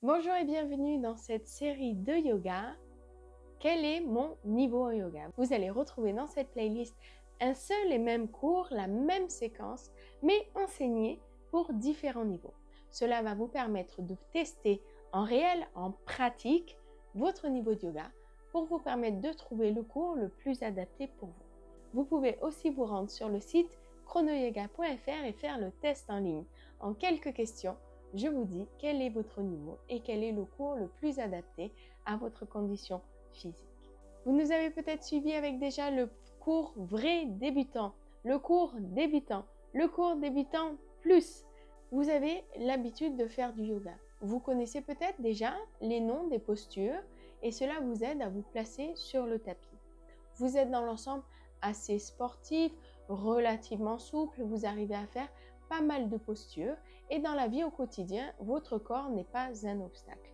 Bonjour et bienvenue dans cette série de yoga. Quel est mon niveau en yoga? Vous allez retrouver dans cette playlist un seul et même cours, la même séquence, mais enseigné pour différents niveaux. Cela va vous permettre de tester en réel, en pratique, votre niveau de yoga pour vous permettre de trouver le cours le plus adapté pour vous. Vous pouvez aussi vous rendre sur le site chronoyoga.fr et faire le test en ligne. En quelques questions, je vous dis quel est votre niveau et quel est le cours le plus adapté à votre condition physique. Vous nous avez peut-être suivi avec déjà le cours vrai débutant, le cours débutant, le cours débutant plus. Vous avez l'habitude de faire du yoga. Vous connaissez peut-être déjà les noms des postures et cela vous aide à vous placer sur le tapis. Vous êtes dans l'ensemble assez sportif, relativement souple, vous arrivez à faire pas mal de postures et dans la vie au quotidien, votre corps n'est pas un obstacle.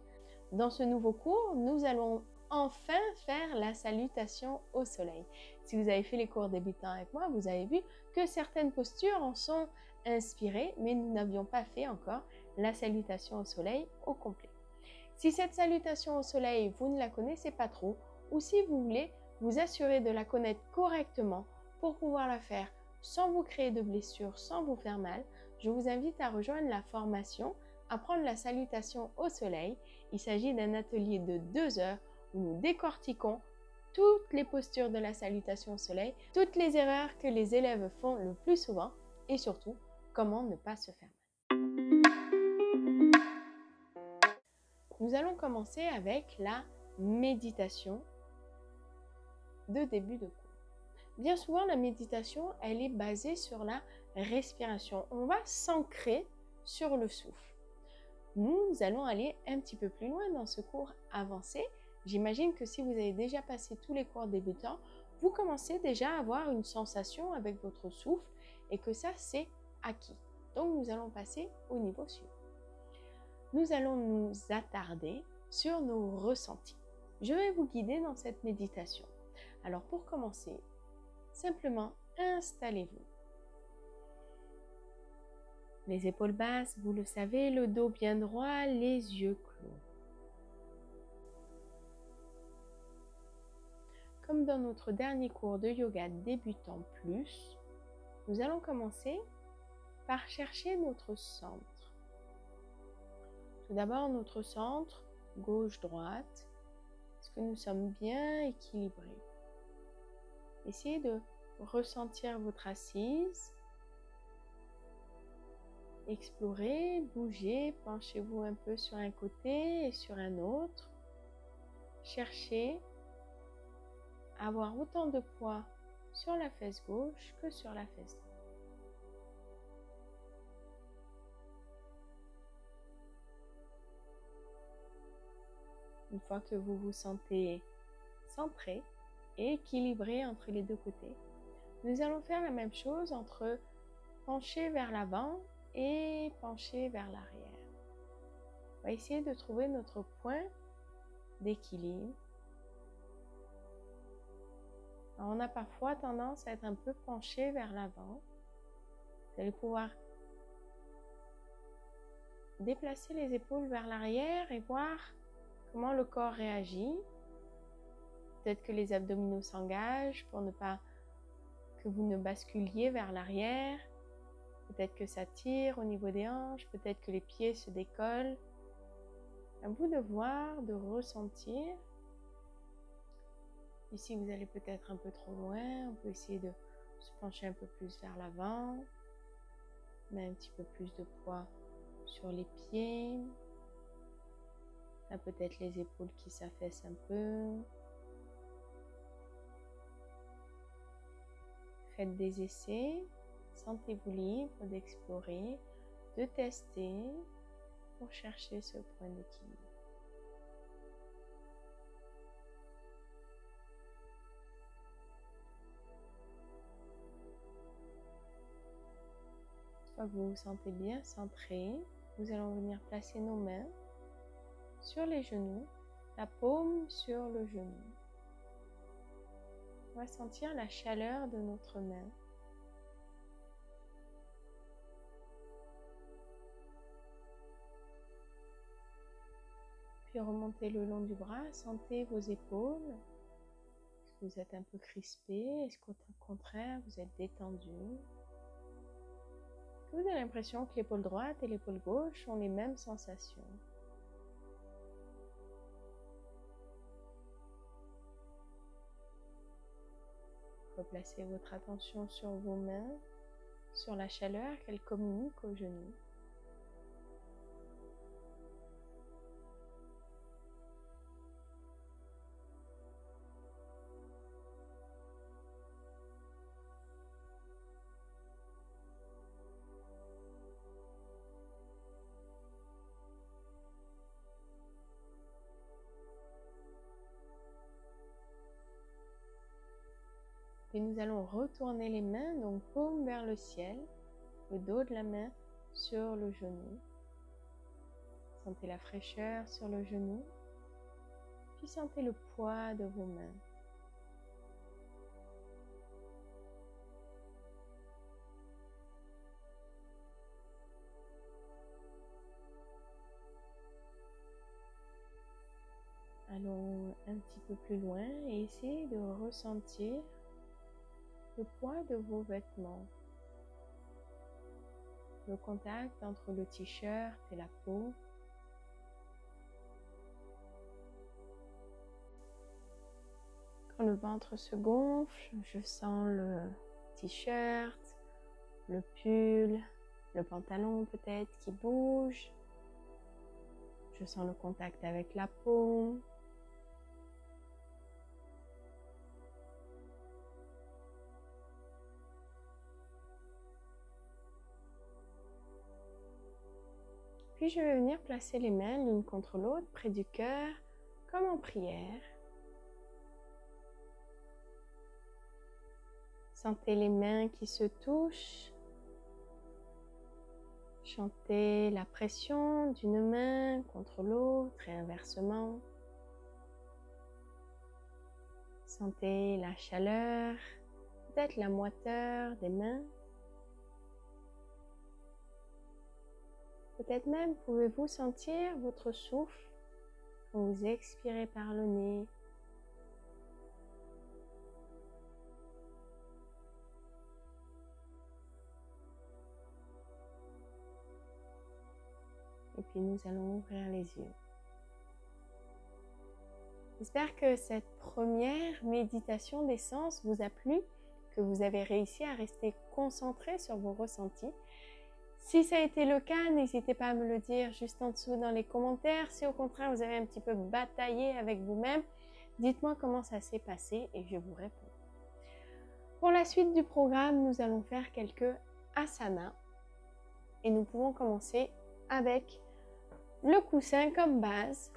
Dans ce nouveau cours, nous allons enfin faire la salutation au soleil. Si vous avez fait les cours débutants avec moi, vous avez vu que certaines postures en sont inspirées, mais nous n'avions pas fait encore la salutation au soleil au complet. Si cette salutation au soleil, vous ne la connaissez pas trop, ou si vous voulez vous assurer de la connaître correctement pour pouvoir la faire sans vous créer de blessures, sans vous faire mal, je vous invite à rejoindre la formation Apprendre la salutation au soleil. Il s'agit d'un atelier de 2 heures où nous décortiquons toutes les postures de la salutation au soleil, toutes les erreurs que les élèves font le plus souvent et surtout comment ne pas se faire mal. Nous allons commencer avec la méditation de début de cours. Bien souvent, la méditation, elle est basée sur la respiration. On va s'ancrer sur le souffle. Nous allons aller un petit peu plus loin dans ce cours avancé. J'imagine que si vous avez déjà passé tous les cours débutants, vous commencez déjà à avoir une sensation avec votre souffle et que ça, c'est acquis. Donc, nous allons passer au niveau suivant. Nous allons nous attarder sur nos ressentis. Je vais vous guider dans cette méditation. Alors, pour commencer, simplement installez-vous. Les épaules basses, vous le savez, le dos bien droit, les yeux clos. Comme dans notre dernier cours de yoga débutant plus, nous allons commencer par chercher notre centre. Tout d'abord, notre centre, gauche-droite. Est-ce que nous sommes bien équilibrés? Essayez de ressentir votre assise. Explorez, bougez, penchez-vous un peu sur un côté et sur un autre. Cherchez à avoir autant de poids sur la fesse gauche que sur la fesse droite. Une fois que vous vous sentez centré et équilibré entre les deux côtés, nous allons faire la même chose entre pencher vers l'avant et pencher vers l'arrière. On va essayer de trouver notre point d'équilibre. On a parfois tendance à être un peu penché vers l'avant. Vous allez pouvoir déplacer les épaules vers l'arrière et voir comment le corps réagit. Peut-être que les abdominaux s'engagent pour ne pas que vous ne basculiez vers l'arrière. Peut-être que ça tire au niveau des hanches, peut-être que les pieds se décollent. À vous de voir, de ressentir. Ici, vous allez peut-être un peu trop loin. On peut essayer de se pencher un peu plus vers l'avant. On a un petit peu plus de poids sur les pieds. Là, peut-être les épaules qui s'affaissent un peu. Faites des essais. Sentez-vous libre d'explorer, de tester pour chercher ce point d'équilibre. Une fois que vous vous sentez bien centré, nous allons venir placer nos mains sur les genoux, la paume sur le genou. On va sentir la chaleur de notre main. puis remontez le long du bras. Sentez vos épaules. Est-ce que vous êtes un peu crispé? Est-ce qu'au contraire, vous êtes détendu? Est-ce que vous avez l'impression que l'épaule droite et l'épaule gauche ont les mêmes sensations? Replacez votre attention sur vos mains, sur la chaleur qu'elles communiquent aux genoux. Puis nous allons retourner les mains, donc paume vers le ciel, le dos de la main sur le genou. Sentez la fraîcheur sur le genou, puis sentez le poids de vos mains. Allons un petit peu plus loin et essayez de ressentir le poids de vos vêtements, le contact entre le t-shirt et la peau. Quand le ventre se gonfle, je sens le t-shirt, le pull, le pantalon peut-être qui bouge. Je sens le contact avec la peau. Puis je vais venir placer les mains l'une contre l'autre près du cœur, comme en prière. Sentez les mains qui se touchent. Sentez la pression d'une main contre l'autre et inversement. Sentez la chaleur, peut-être la moiteur des mains. Peut-être même pouvez-vous sentir votre souffle quand vous expirez par le nez. Et puis nous allons ouvrir les yeux. J'espère que cette première méditation des sens vous a plu, que vous avez réussi à rester concentré sur vos ressentis. Si ça a été le cas, n'hésitez pas à me le dire juste en dessous dans les commentaires. Si au contraire vous avez un petit peu bataillé avec vous-même, dites-moi comment ça s'est passé et je vous réponds. Pour la suite du programme, nous allons faire quelques asanas et nous pouvons commencer avec le coussin comme base.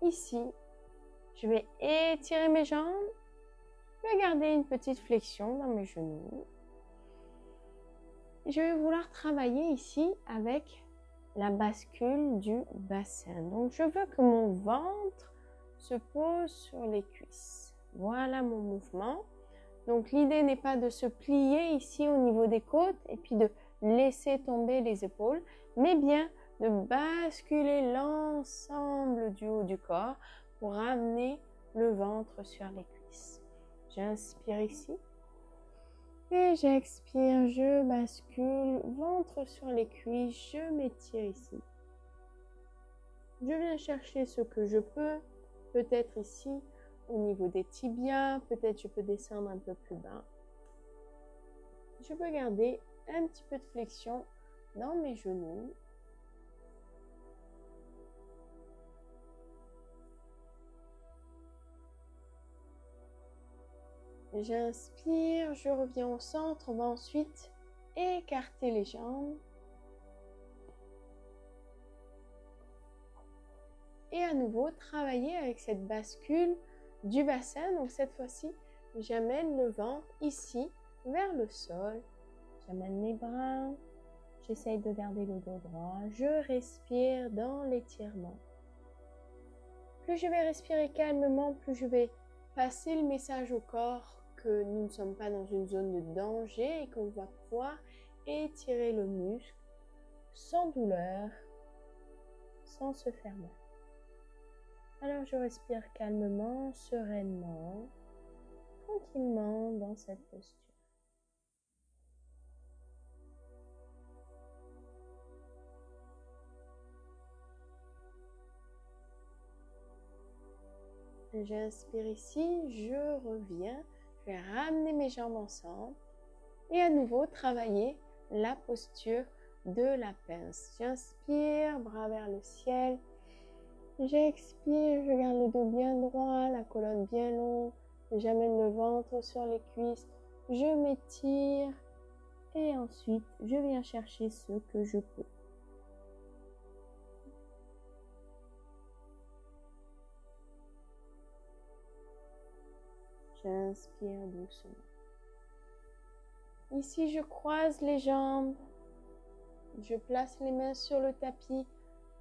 Ici, je vais étirer mes jambes, je vais garder une petite flexion dans mes genoux. Je vais vouloir travailler ici avec la bascule du bassin. Donc, je veux que mon ventre se pose sur les cuisses. Voilà mon mouvement. Donc, l'idée n'est pas de se plier ici au niveau des côtes et puis de laisser tomber les épaules, mais bien de basculer l'ensemble du haut du corps pour ramener le ventre sur les cuisses. J'inspire ici. Et j'expire, je bascule, ventre sur les cuisses, je m'étire ici. Je viens chercher ce que je peux, peut-être ici au niveau des tibias, peut-être je peux descendre un peu plus bas. Je peux garder un petit peu de flexion dans mes genoux. J'inspire, je reviens au centre, on va ensuite écarter les jambes. Et à nouveau, travailler avec cette bascule du bassin. Donc cette fois-ci, j'amène le ventre ici vers le sol. J'amène mes bras, j'essaye de garder le dos droit. Je respire dans l'étirement. Plus je vais respirer calmement, plus je vais passer le message au corps que nous ne sommes pas dans une zone de danger et qu'on va pouvoir étirer le muscle sans douleur, sans se faire mal. Alors je respire calmement, sereinement, tranquillement dans cette posture. J'inspire ici, je reviens, je vais ramener mes jambes ensemble et à nouveau travailler la posture de la pince. J'inspire, bras vers le ciel. J'expire, je garde le dos bien droit, la colonne bien longue. J'amène le ventre sur les cuisses. Je m'étire et ensuite je viens chercher ce que je peux. J'inspire doucement. Ici, je croise les jambes. Je place les mains sur le tapis.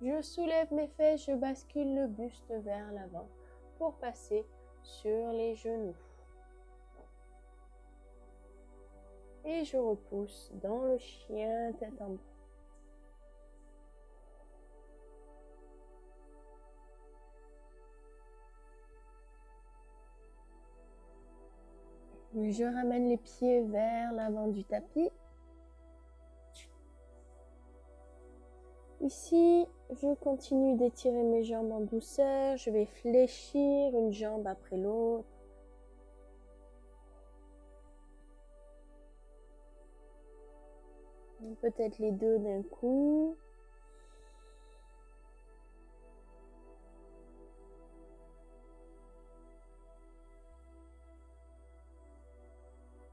Je soulève mes fesses, je bascule le buste vers l'avant pour passer sur les genoux. Et je repousse dans le chien tête en bas. Je ramène les pieds vers l'avant du tapis. Ici, je continue d'étirer mes jambes en douceur. Je vais fléchir une jambe après l'autre. Peut-être les deux d'un coup.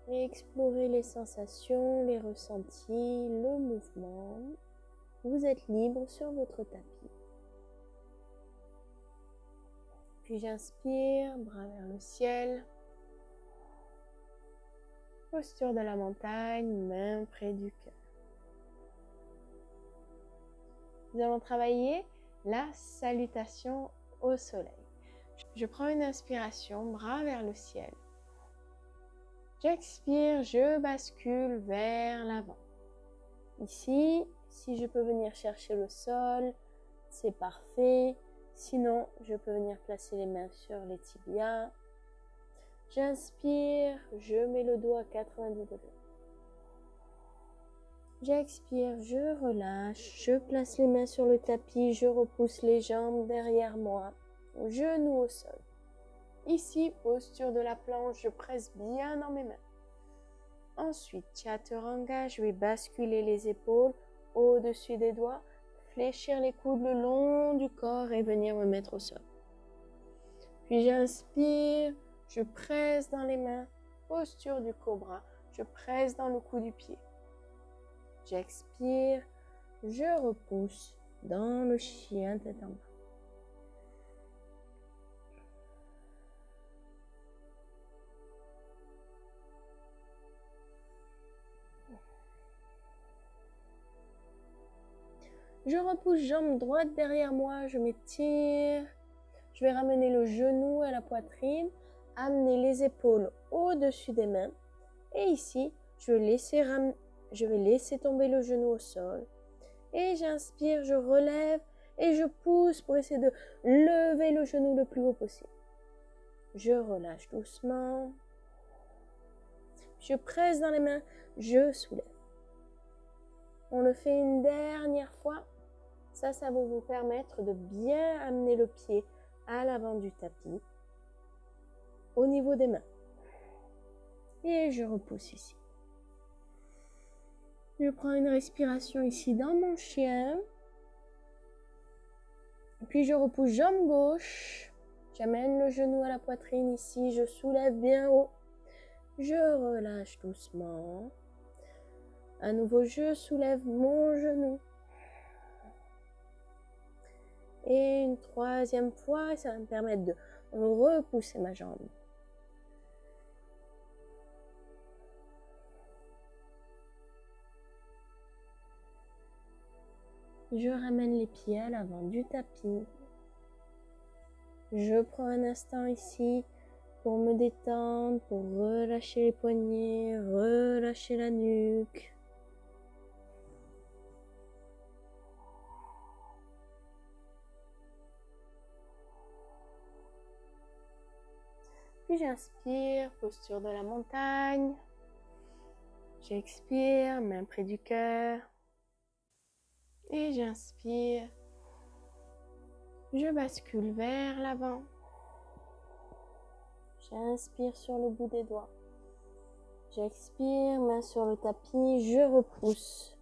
Et explorer les sensations, les ressentis, le mouvement. Vous êtes libre sur votre tapis. Puis j'inspire, bras vers le ciel. Posture de la montagne, main près du cœur. Nous allons travailler la salutation au soleil. Je prends une inspiration, bras vers le ciel. J'expire, je bascule vers l'avant. Ici, si je peux venir chercher le sol, c'est parfait. Sinon, je peux venir placer les mains sur les tibias. J'inspire, je mets le dos à 90 degrés. J'expire, je relâche, je place les mains sur le tapis, je repousse les jambes derrière moi, genoux au sol. Ici, posture de la planche, je presse bien dans mes mains. Ensuite, Chaturanga, je vais basculer les épaules au-dessus des doigts, fléchir les coudes le long du corps et venir me mettre au sol. Puis j'inspire, je presse dans les mains, posture du cobra, je presse dans le cou du pied. J'expire, je repousse dans le chien tête en bas. Je repousse jambe droite derrière moi, je m'étire. Je vais ramener le genou à la poitrine, amener les épaules au-dessus des mains. Et ici, je vais laisser tomber le genou au sol. Et j'inspire, je relève et je pousse pour essayer de lever le genou le plus haut possible. Je relâche doucement. Je presse dans les mains, je soulève. On le fait une dernière fois. Ça va vous permettre de bien amener le pied à l'avant du tapis, au niveau des mains. Et je repousse ici. Je prends une respiration ici dans mon chien. Puis je repousse jambe gauche. J'amène le genou à la poitrine ici. Je soulève bien haut. Je relâche doucement. À nouveau, je soulève mon genou. Et une troisième fois, ça va me permettre de repousser ma jambe. Je ramène les pieds à l'avant du tapis. Je prends un instant ici pour me détendre, pour relâcher les poignets, relâcher la nuque. Puis j'inspire, posture de la montagne. J'expire, main près du cœur. Et j'inspire. Je bascule vers l'avant. J'inspire sur le bout des doigts. J'expire, main sur le tapis, je repousse.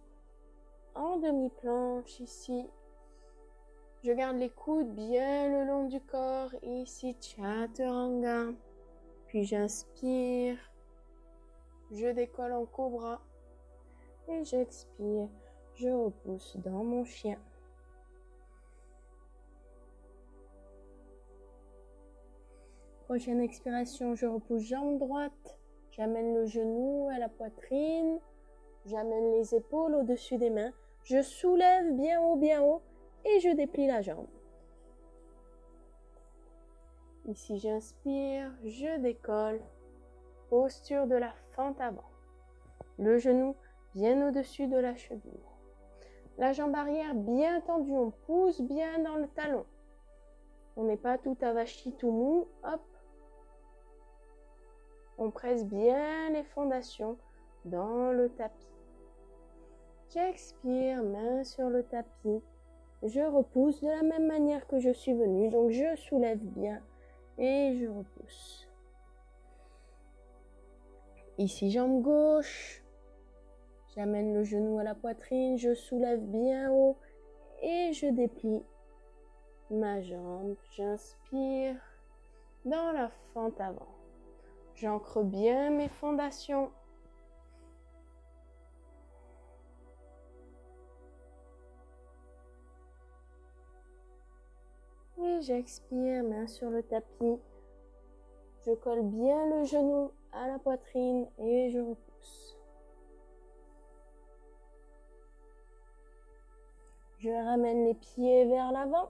En demi-planche ici. Je garde les coudes bien le long du corps. Ici, Chaturanga. Puis j'inspire. Je décolle en cobra. Et j'expire. Je repousse dans mon chien. Prochaine expiration, je repousse jambe droite. J'amène le genou à la poitrine. J'amène les épaules au-dessus des mains. Je soulève bien haut et je déplie la jambe. Ici, j'inspire, je décolle. Posture de la fente avant. Le genou bien au-dessus de la cheville. La jambe arrière bien tendue, on pousse bien dans le talon. On n'est pas tout avachi, tout mou, hop. On presse bien les fondations dans le tapis. J'expire, main sur le tapis. Je repousse de la même manière que je suis venue. Donc je soulève bien et je repousse. Ici, jambe gauche. J'amène le genou à la poitrine. Je soulève bien haut et je déplie ma jambe. J'inspire dans la fente avant. J'ancre bien mes fondations. Et j'expire, main sur le tapis. Je colle bien le genou à la poitrine et je repousse. Je ramène les pieds vers l'avant.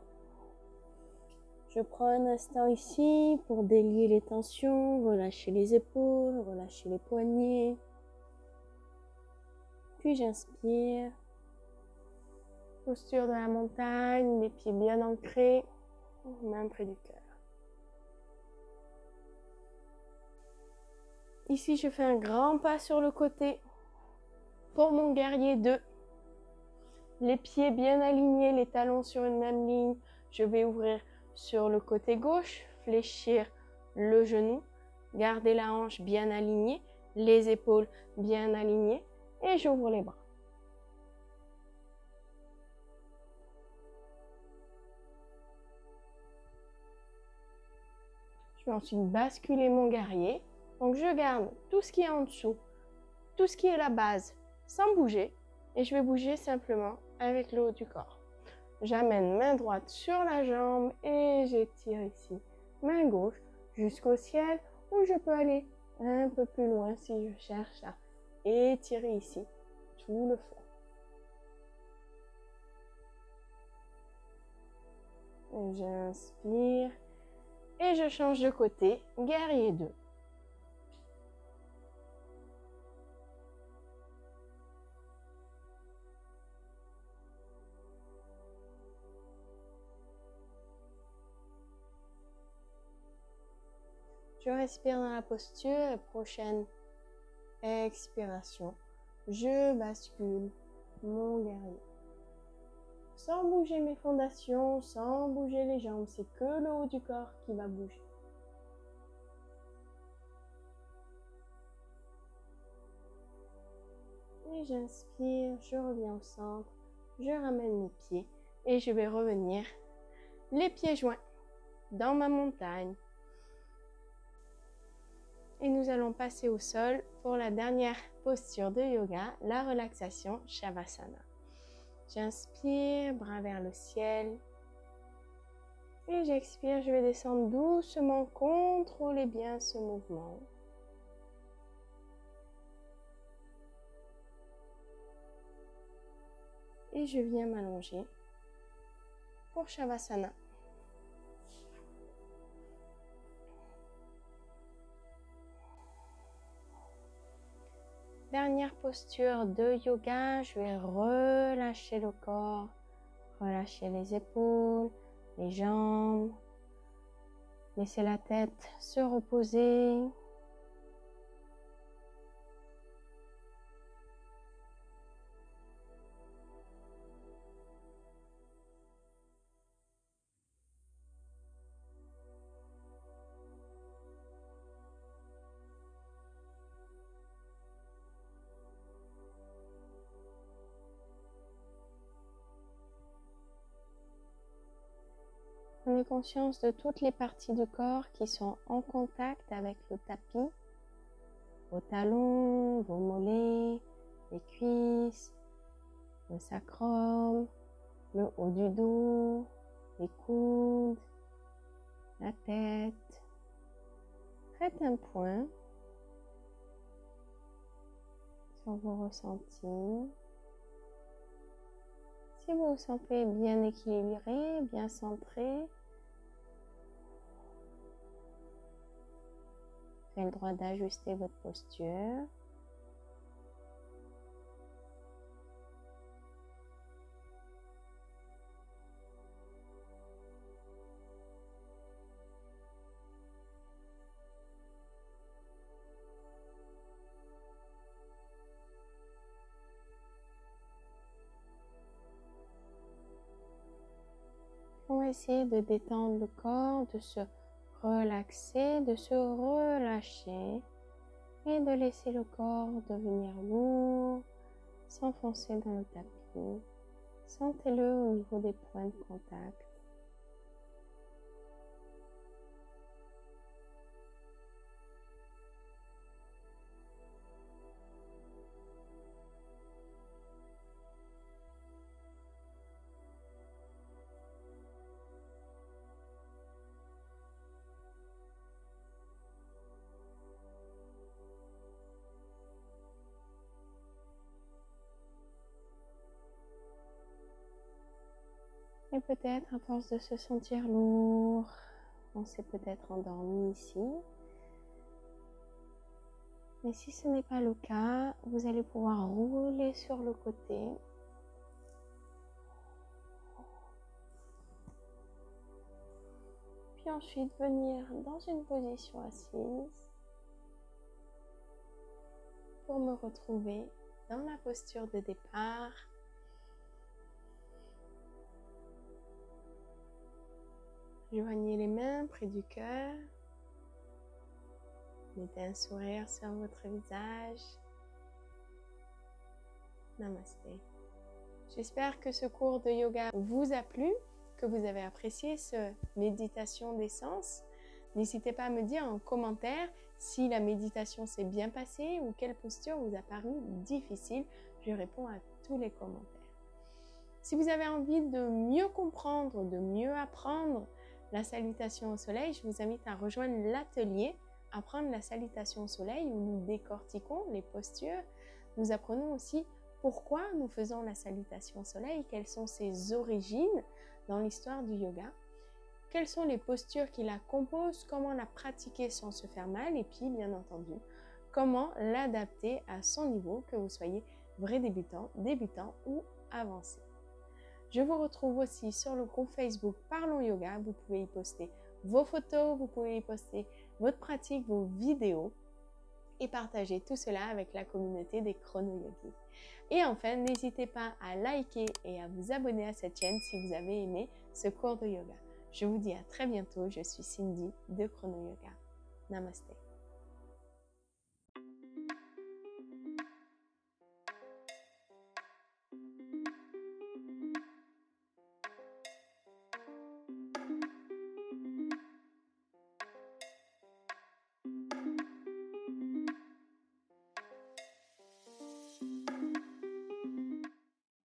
Je prends un instant ici pour délier les tensions, relâcher les épaules, relâcher les poignets. Puis j'inspire. Posture de la montagne, les pieds bien ancrés, main près du cœur. Ici, je fais un grand pas sur le côté pour mon guerrier 2. Les pieds bien alignés, les talons sur une même ligne. Je vais ouvrir sur le côté gauche, fléchir le genou, garder la hanche bien alignée, les épaules bien alignées et j'ouvre les bras. Je vais ensuite basculer mon guerrier. Donc je garde tout ce qui est en dessous, tout ce qui est la base, sans bouger. Et je vais bouger simplement avec le haut du corps. J'amène main droite sur la jambe et j'étire ici. Main gauche jusqu'au ciel ou je peux aller un peu plus loin si je cherche à étirer ici tout le flanc. J'inspire et je change de côté, guerrier 2. Je respire dans la posture et prochaine expiration, je bascule mon guerrier. Sans bouger mes fondations, sans bouger les jambes, c'est que le haut du corps qui va bouger. Et j'inspire, je reviens au centre, je ramène mes pieds et je vais revenir les pieds joints dans ma montagne. Et nous allons passer au sol pour la dernière posture de yoga, la relaxation Shavasana. J'inspire, bras vers le ciel. Et j'expire, je vais descendre doucement, contrôlez bien ce mouvement. Et je viens m'allonger pour Shavasana. Dernière posture de yoga, je vais relâcher le corps, relâcher les épaules, les jambes. Laissez la tête se reposer. Prenez conscience de toutes les parties du corps qui sont en contact avec le tapis. Vos talons, vos mollets, les cuisses, le sacrum, le haut du dos, les coudes, la tête. Faites un point sur vos ressentis. Si vous vous sentez bien équilibré, bien centré, vous avez le droit d'ajuster votre posture. On va essayer de détendre le corps, de se relaxer, de se relâcher et de laisser le corps devenir lourd, s'enfoncer dans le tapis. Sentez-le au niveau des points de contact. Et peut-être, à force de se sentir lourd, on s'est peut-être endormi ici. Mais si ce n'est pas le cas, vous allez pouvoir rouler sur le côté. Puis ensuite venir dans une position assise pour me retrouver dans la posture de départ. Joignez les mains près du cœur. Mettez un sourire sur votre visage. Namasté. J'espère que ce cours de yoga vous a plu, que vous avez apprécié cette méditation des sens. N'hésitez pas à me dire en commentaire si la méditation s'est bien passée ou quelle posture vous a paru difficile. Je réponds à tous les commentaires. Si vous avez envie de mieux comprendre, de mieux apprendre la salutation au soleil, je vous invite à rejoindre l'atelier Apprendre la salutation au soleil où nous décortiquons les postures. Nous apprenons aussi pourquoi nous faisons la salutation au soleil, quelles sont ses origines dans l'histoire du yoga, quelles sont les postures qui la composent, comment la pratiquer sans se faire mal et puis bien entendu, comment l'adapter à son niveau, que vous soyez vrai débutant, débutant ou avancé. Je vous retrouve aussi sur le groupe Facebook Parlons Yoga. Vous pouvez y poster vos photos, vous pouvez y poster votre pratique, vos vidéos et partager tout cela avec la communauté des chrono-yogis. Et enfin, n'hésitez pas à liker et à vous abonner à cette chaîne si vous avez aimé ce cours de yoga. Je vous dis à très bientôt. Je suis Cindy de Chrono Yoga. Namasté.